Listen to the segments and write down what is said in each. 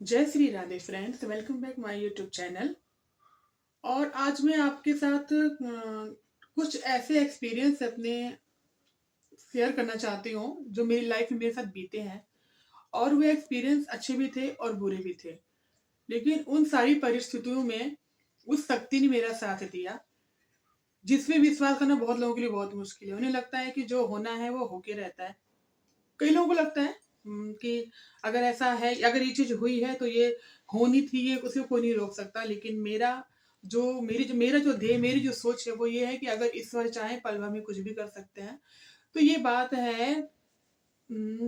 जय Shri Radhe friends, welcome back my YouTube channel. और आज मैं आपके साथ कुछ ऐसे एक्सपीरियंस अपने शेयर करना चाहती हूँ जो मेरी लाइफ में मेरे साथ बीते हैं। और वो एक्सपीरियंस अच्छे भी थे और बुरे भी थे, लेकिन उन सारी परिस्थितियों में उस शक्ति ने मेरा साथ दिया जिसमें विश्वास करना बहुत लोगों के लिए बहुत मुश्किल है। उन्हें लगता है कि जो होना है वो होके रहता है। कई लोगों को लगता है कि अगर ऐसा है, अगर ये चीज हुई है तो ये होनी थी, ये उसे कोई नहीं रोक सकता। लेकिन मेरा जो ध्येय, मेरी जो सोच है वो ये है कि अगर ईश्वर चाहे पल भर में कुछ भी कर सकते हैं। तो ये बात है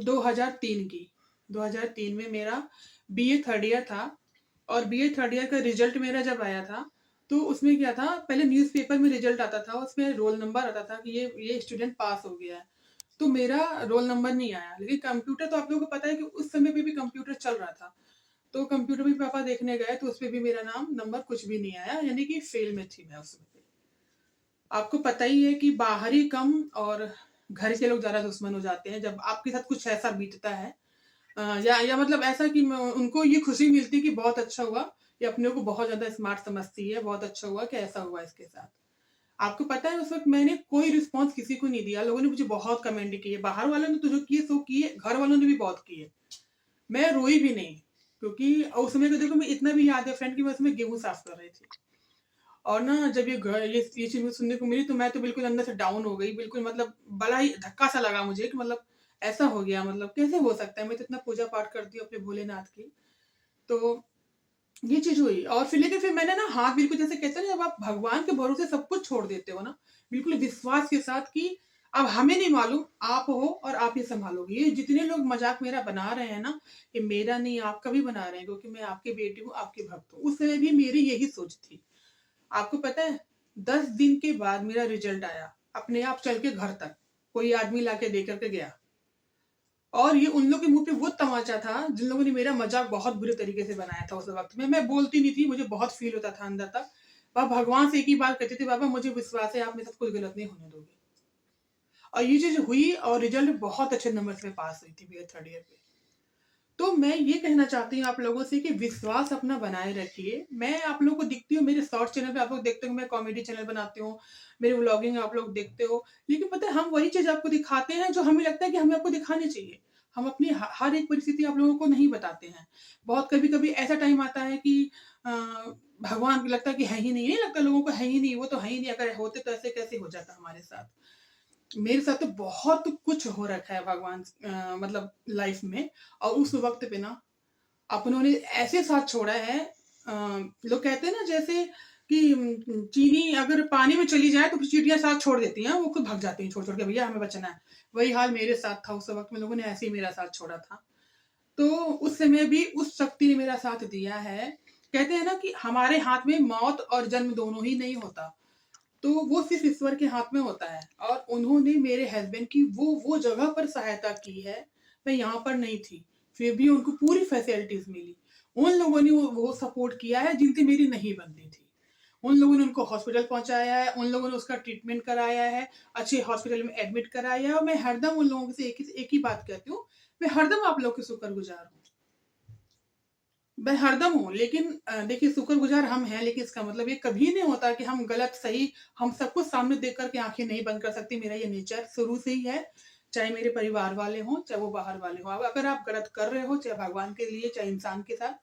2003 की। 2003 में मेरा बीए थर्ड ईयर था। और बीए थर्ड ईयर का रिजल्ट मेरा जब आया था तो उसमें क्या था, पहले न्यूज़पेपर में रिजल्ट आता था, उसमें रोल नंबर आता था कि ये स्टूडेंट पास हो गया है। तो मेरा रोल नंबर नहीं आया। लेकिन कंप्यूटर तो आप लोगों को पता है कि उस समय पे भी कंप्यूटर चल रहा था। तो कंप्यूटर भी पापा देखने गए तो उस पे भी मेरा नाम नंबर कुछ भी नहीं आया, यानी कि फेल में थी मैं उस समय पे। आपको पता ही है कि बाहरी कम और घर के लोग ज्यादा दुश्मन हो जाते हैं जब आपके साथ कुछ ऐसा बीतता है। या मतलब ऐसा कि उनको ये खुशी मिलती है कि बहुत अच्छा हुआ, ये अपने को बहुत ज्यादा स्मार्ट समझती है, बहुत अच्छा हुआ कि ऐसा हुआ इसके साथ। आपको पता है उस वक्त मैंने कोई रिस्पॉन्स किसी को नहीं दिया। लोगों ने मुझे बहुत कमेंट किए, बाहर वालों ने तो जो किए सो किए, घर वालों ने भी बहुत किए। मैं रोई भी नहीं, क्योंकि उस समय को देखो, मैं इतना भी याद है फ्रेंड कि मैं उसमें गेहूं साफ कर रही थी। और ना जब ये चीज मुझे सुनने को मिली तो मैं तो बिल्कुल अंदर से डाउन हो गई, बिल्कुल मतलब बड़ा ही धक्का सा लगा मुझे कि मतलब ऐसा हो गया, मतलब कैसे हो सकता है। मैं तो इतना पूजा पाठ करती हूँ अपने भोलेनाथ की। तो ये चीज हुई। और फिर लेकिन फिर मैंने ना हाथ बिल्कुल, जैसे कहते हैं ना, जब आप भगवान के भरोसे सब कुछ छोड़ देते हो ना, बिल्कुल विश्वास के साथ कि अब हमें नहीं मालूम, आप हो और आप ही संभालोगे। ये जितने लोग मजाक मेरा बना रहे हैं ना, ये मेरा नहीं आपका भी बना रहे हैं, क्योंकि मैं आपके बेटी हूँ, आपके भक्त हूँ। उस समय भी मेरी यही सोच थी। आपको पता है 10 दिन के बाद मेरा रिजल्ट आया, अपने आप चल के घर तक कोई आदमी लाके दे करके गया। और ये उन लोगों के मुंह पे वो तमाचा था जिन लोगों ने मेरा मजाक बहुत बुरे तरीके से बनाया था। उस वक्त में मैं बोलती नहीं थी, मुझे बहुत फील होता था अंदर तक। वह भगवान से एक ही बात कहती थी, बाबा मुझे विश्वास है आप मेरे साथ कोई गलत नहीं होने दोगे। और ये चीज हुई और रिजल्ट बहुत अच्छे नंबर से पास हुई थी बीए थर्ड ईयर पे। तो मैं ये कहना चाहती हूँ आप लोगों से कि विश्वास अपना बनाए रखिए। मैं आप लोगों को दिखती हूँ मेरे शॉर्ट चैनल पे, आप लोग देखते हो मैं कॉमेडी चैनल बनाती हूँ, मेरे व्लॉगिंग आप लोग देखते हो। लेकिन पता है हम वही चीज आपको दिखाते हैं जो हमें लगता है कि हमें आपको दिखानी चाहिए। हम अपनी हर एक परिस्थिति आप लोगों को नहीं बताते हैं। बहुत कभी कभी ऐसा टाइम आता है कि भगवान को लगता है कि है ही नहीं, नहीं लगता लोगों को है ही नहीं, वो तो है ही नहीं, अगर होते तो ऐसे कैसे हो जाता हमारे साथ। मेरे साथ तो बहुत कुछ हो रखा है भगवान मतलब लाइफ में। और उस वक्त पे ना अपनों ने ऐसे साथ छोड़ा है। लोग कहते हैं ना जैसे कि चीनी अगर पानी में चली जाए तो फिर चींटियां साथ छोड़ देती हैं, वो खुद भाग जाती हैं छोड़ छोड़ के, भैया हमें बचना है। वही हाल मेरे साथ था उस वक्त में, लोगों ने ऐसे ही मेरा साथ छोड़ा था। तो उस समय भी उस शक्ति ने मेरा साथ दिया है। कहते हैं ना कि हमारे हाथ में मौत और जन्म दोनों ही नहीं होता, तो वो सिर्फ ईश्वर के हाथ में होता है। और उन्होंने मेरे हस्बैंड की वो जगह पर सहायता की है। मैं यहाँ पर नहीं थी, फिर भी उनको पूरी फैसिलिटीज मिली। उन लोगों ने वो सपोर्ट किया है जिनसे मेरी नहीं बनती थी। उन लोगों ने उनको हॉस्पिटल पहुंचाया है, उन लोगों ने उसका ट्रीटमेंट कराया है, अच्छे हॉस्पिटल में एडमिट कराया है। और मैं हरदम उन लोगों से एक ही बात कहती हूँ, मैं हरदम आप लोग की शुक्रगुजार हूँ। मैं हरदम हूँ। लेकिन देखिए शुक्रगुजार हम हैं, लेकिन इसका मतलब ये कभी नहीं होता कि हम गलत सही, हम सब कुछ सामने देख करके आंखें नहीं बंद कर सकती। मेरा ये नेचर शुरू से ही है, चाहे मेरे परिवार वाले हों चाहे वो बाहर वाले हों। अब अगर आप गलत कर रहे हो, चाहे भगवान के लिए चाहे इंसान के साथ,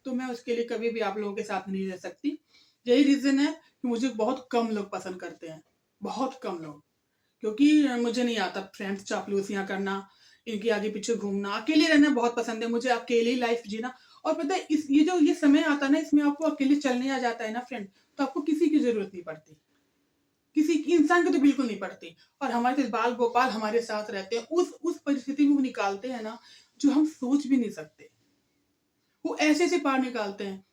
तो मैं उसके लिए कभी भी आप लोगों के साथ नहीं रह सकती। यही रीजन है कि मुझे बहुत कम लोग पसंद करते हैं, बहुत कम लोग। क्योंकि मुझे नहीं आता फ्रेंड्स चापलूसियां करना, इनके आगे पीछे घूमना। अकेले रहना बहुत पसंद है मुझे, अकेले ही लाइफ जीना। और पता है इस ये समय आता है ना, इसमें आपको अकेले चलने आ जाता है ना फ्रेंड, तो आपको किसी की जरूरत नहीं पड़ती, किसी इंसान की तो बिल्कुल नहीं पड़ती। और हमारे तो बाल गोपाल हमारे साथ रहते हैं, उस परिस्थिति में वो निकालते हैं ना जो हम सोच भी नहीं सकते। वो ऐसे से पार निकालते हैं।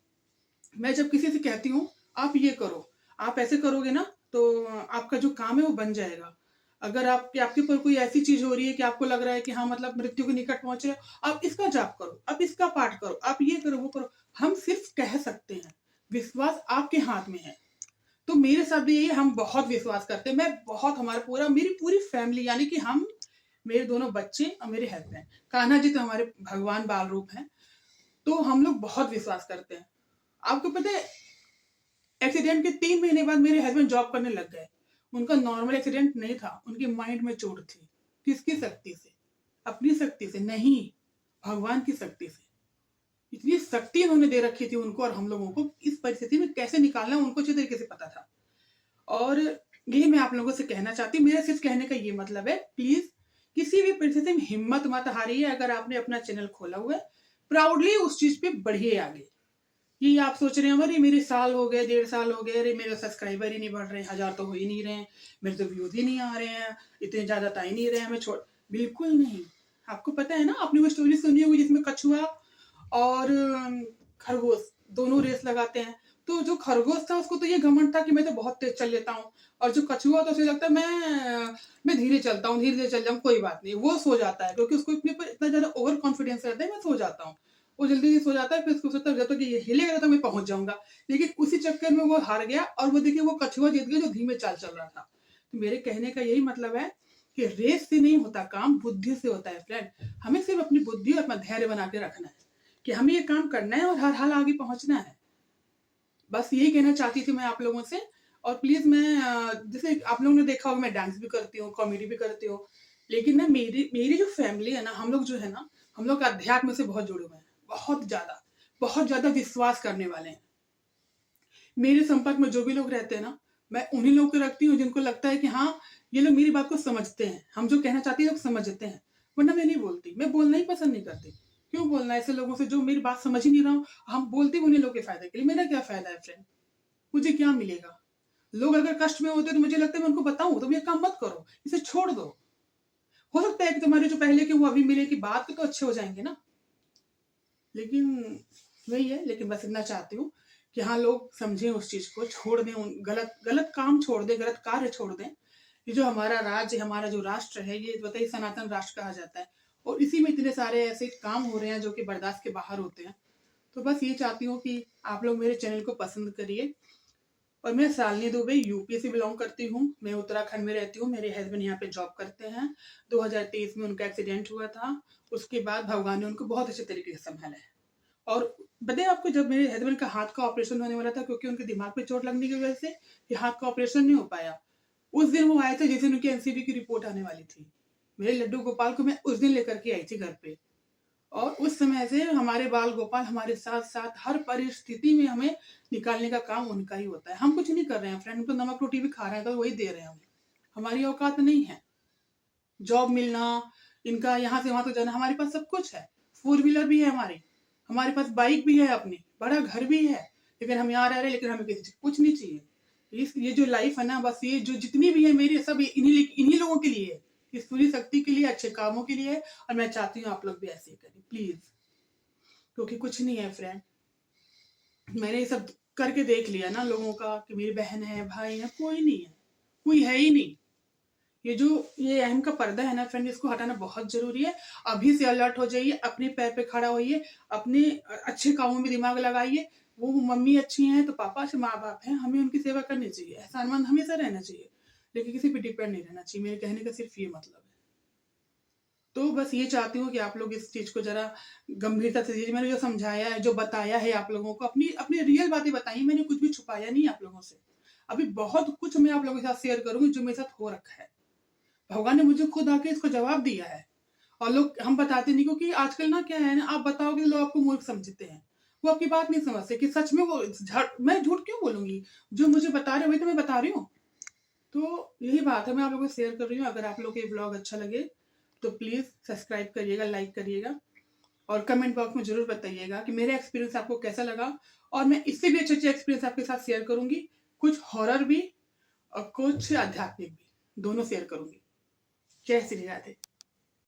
मैं जब किसी से कहती हूँ आप ये करो, आप ऐसे करोगे ना तो आपका जो काम है वो बन जाएगा। अगर आपके ऊपर कोई ऐसी चीज हो रही है कि आपको लग रहा है कि हाँ मतलब मृत्यु के निकट पहुंच रहे हो, आप इसका जाप करो, आप इसका पाठ करो, आप ये करो वो करो। हम सिर्फ कह सकते हैं, विश्वास आपके हाथ में है। तो मेरे साथ भी यही है, हम बहुत विश्वास करते हैं। मैं बहुत, हमारा पूरा, मेरी पूरी फैमिली, यानी कि मेरे दोनों बच्चे और मेरे हस्बैंड, कान्हा जी तो हमारे भगवान बाल रूप हैं। तो हम लोग बहुत विश्वास करते हैं। आपको पता है, एक्सीडेंट के 3 महीने बाद मेरे हस्बैंड जॉब करने लग गए। उनका नॉर्मल एक्सीडेंट नहीं था, उनके माइंड में चोट थी। किसकी शक्ति से? अपनी शक्ति से नहीं, भगवान की शक्ति से। इतनी शक्ति उन्होंने दे रखी थी उनको, और हम लोगों को इस परिस्थिति में कैसे निकालना है उनको अच्छी तरीके से पता था। और यही मैं आप लोगों से कहना चाहती हूँ। मेरा सिर्फ कहने का ये मतलब है, प्लीज किसी भी परिस्थिति में हिम्मत मत हारिए। अगर आपने अपना चैनल खोला हुआ है, प्राउडली उस चीज पे बढ़िए आगे। ये आप सोच रहे हैं अरे मेरे साल हो गए, 1.5 साल हो गए, अरे मेरे सब्सक्राइबर ही नहीं बढ़ रहे, 1000 तो हो ही नहीं रहे हैं, मेरे तो व्यूज ही नहीं आ रहे हैं, इतने ज्यादा तो आ ही नहीं रहे हैं, मैं छोड़। बिल्कुल नहीं। आपको पता है ना, आपने वो स्टोरी सुनी होगी जिसमें कछुआ और खरगोश दोनों रेस लगाते हैं। तो जो खरगोश था उसको तो ये घमंड था कि मैं तो बहुत तेज चल लेता हूँ, और जो कछुआ था उसे लगता है मैं धीरे चलता हूँ, धीरे धीरे चल जाऊँ, कोई बात नहीं। वो सो जाता है क्योंकि उसको अपने पर इतना ज्यादा ओवर कॉन्फिडेंस रहता है, मैं सो जाता हूँ। वो जल्दी से सो जाता है, फिर उसको सोचता रहता है कि ये हिलेगा तो मैं पहुंच जाऊंगा। लेकिन उसी चक्कर में वो हार गया, और वो देखिए वो कछुआ जीत गया जो धीमे चाल चल रहा था। तो मेरे कहने का यही मतलब है कि रेस से नहीं होता काम, बुद्धि से होता है फ्रेंड। हमें सिर्फ अपनी बुद्धि और अपना धैर्य बना के रखना है कि हमें ये काम करना है और हर हाल आगे पहुंचना है। बस यही कहना चाहती थी मैं आप लोगों से। और प्लीज मैं जैसे आप लोगों ने देखा होगा, मैं डांस भी करती हूँ, कॉमेडी भी करती हूँ, लेकिन ना मेरी मेरी जो फैमिली है ना, हम लोग जो है ना, हम लोग अध्यात्म से बहुत जुड़े हुए हैं, बहुत ज्यादा विश्वास करने वाले हैं। मेरे संपर्क में जो भी लोग रहते हैं ना, मैं उन्हीं लोगों को रखती हूँ जिनको लगता है कि हाँ, ये लोग मेरी बात को समझते हैं, हम जो कहना चाहते हैं लोग समझते हैं। वरना मैं नहीं बोलती, मैं बोलना ही पसंद नहीं करती। क्यों बोलना ऐसे लोगों से जो मेरी बात समझ ही नहीं रहा हूँ? हम बोलते भी उन्हीं लोगों के फायदे के लिए। मेरा क्या फायदा है फ्रेंड? मुझे क्या मिलेगा? लोग अगर कष्ट में होते हैं तो मुझे लगता है मैं उनको बताऊं, तुम ये काम मत करो, इसे छोड़ दो। हो सकता है कि तुम्हारे जो पहले के वो अभी मिले कि बात के तो अच्छे हो जाएंगे ना। लेकिन वही है, लेकिन बस इतना चाहती हूँ कि हाँ, लोग समझें उस चीज को, छोड़ दें, उन गलत गलत काम छोड़ दें, गलत कार्य छोड़ दें। ये जो हमारा राज्य, हमारा जो राष्ट्र है, ये बताइए सनातन राष्ट्र कहा जाता है, और इसी में इतने सारे ऐसे काम हो रहे हैं जो कि बर्दाश्त के बाहर होते हैं। तो बस ये चाहती हूँ कि आप लोग मेरे चैनल को पसंद करिए। और मैं शालिनी दुबे यूपी से बिलोंग करती हूँ। मैं उत्तराखंड में रहती हूँ, मेरे हस्बैंड यहाँ पे जॉब करते हैं। 2023 में उनका एक्सीडेंट हुआ था। उसके बाद भगवान ने उनको बहुत अच्छे तरीके से संभाला है। और बताइए आपको, जब मेरे हस्बैंड का हाथ का ऑपरेशन होने वाला था, क्योंकि उनके दिमाग पे चोट लगने की वजह से ये हाथ का ऑपरेशन नहीं हो पाया, उस दिन वो आए थे जिस दिन उनकी एनसीबी की रिपोर्ट आने वाली थी। मेरे लड्डू गोपाल को मैं उस दिन लेकर के आई थी घर पे। और उस समय से हमारे बाल गोपाल हमारे साथ साथ हर परिस्थिति में हमें निकालने का काम उनका ही होता है। हम कुछ नहीं कर रहे हैं फ्रेंड, हम तो नमक रोटी भी खा रहे हैं तो वही दे रहे हैं हमें। हमारी औकात नहीं है जॉब मिलना, इनका यहाँ से वहां तक जाना। हमारे पास सब कुछ है, 4 व्हीलर भी है हमारी, हमारे पास बाइक भी है, अपनी बड़ा घर भी है, लेकिन हम यहाँ रह रहे हैं, लेकिन हमें किसी चीज कुछ नहीं चाहिए। ये जो लाइफ है ना, बस ये जो जितनी भी है मेरी, सब इन्हीं लोगों के लिए है, इस पूरी शक्ति के लिए, अच्छे कामों के लिए है। और मैं चाहती हूँ आप लोग भी ऐसे ही करें प्लीज, क्योंकि कुछ नहीं है फ्रेंड। मैंने ये सब करके देख लिया ना लोगों का, कि मेरी बहन है, भाई है, कोई नहीं है, कोई है ही नहीं। ये अहम का पर्दा है ना फ्रेंड, इसको हटाना बहुत जरूरी है। अभी से अलर्ट हो जाइए, अपने पैर पे खड़ा होइए, अपने अच्छे कामों में दिमाग लगाइए। वो मम्मी अच्छी हैं तो पापा अच्छे माँ बाप हैं, हमें उनकी सेवा करनी चाहिए, एहसानमंद हमेशा रहना चाहिए, लेकिन किसी पे डिपेंड नहीं रहना चाहिए। मेरे कहने का सिर्फ ये मतलब है। तो बस ये चाहती हूँ कि आप लोग इस चीज को जरा गंभीरता से लीजिए। मैंने जो समझाया है, जो बताया है आप लोगों को, अपनी अपनी रियल बातें बताई, मैंने कुछ भी छुपाया नहीं आप लोगों से। अभी बहुत कुछ मैं आप लोगों के साथ शेयर करूंगी जो मेरे साथ हो रखा है। भगवान ने मुझे खुद आके इसको जवाब दिया है। और लोग, हम बताते नहीं, क्योंकि आजकल ना क्या है ना, आप बताओगे तो लोग आपको मूर्ख समझते हैं, वो आपकी बात नहीं समझते कि सच में वो मैं झूठ क्यों बोलूंगी, जो मुझे बता रहे हो वही तो मैं बता रही हूँ। तो यही बात है, मैं आप लोगों को शेयर कर रही हूँ। अगर आप लोग को ये ब्लॉग अच्छा लगे तो प्लीज सब्सक्राइब करिएगा, लाइक करिएगा, और कमेंट बॉक्स में जरूर बताइएगा कि मेरा एक्सपीरियंस आपको कैसा लगा। और मैं इससे भी अच्छे अच्छे एक्सपीरियंस आपके साथ शेयर करूंगी, कुछ हॉरर भी और कुछ आध्यात्मिक भी, दोनों शेयर करूंगी। जय श्री राधे।